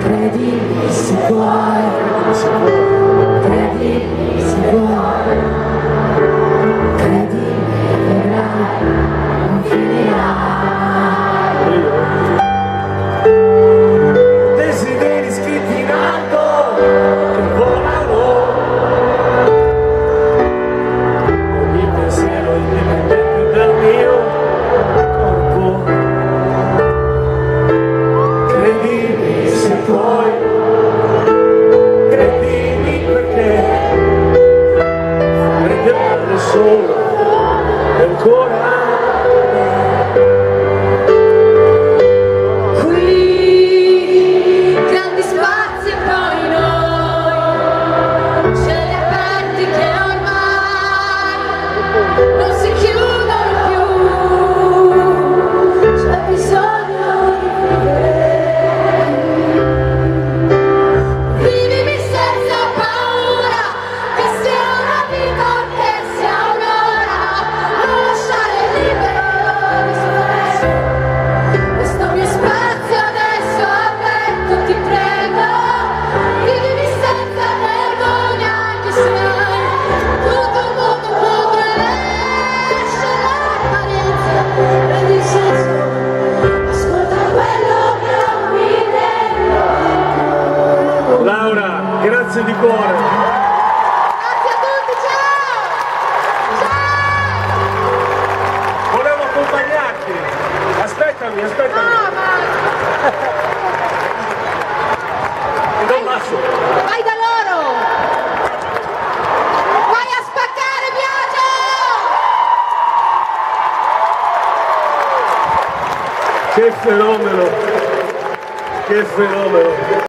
Credi se vuoi, credi se vuoi, credi che verrai, non finirai. Desideri scritti in alto che volano, ogni pensiero indipendente dal mio corpo. Credimi se puoi, credimi perché credere solo è ancora Grandi spazi e poi noi, cieli aperti che ormai non si chiudono più, c'è bisogno di vivere. Vivimi senza paura, che sia una vita o che sia un'ora, non lasciare libero l'espresso. Questo mio spazio adesso aperto, ti prego, vivimi senza vergogna, anche se tutto il mondo potrebbe l'apparenza, prendi il senso, ascolta quello che ho qui dentro. Laura, grazie di cuore. Grazie a tutti, ciao! Ciao! Volevo accompagnarti. Aspettami. No, ma Ti do un bacio. vai da loro! Vai a spaccare, Biagio! Che fenomeno. Che fenomeno.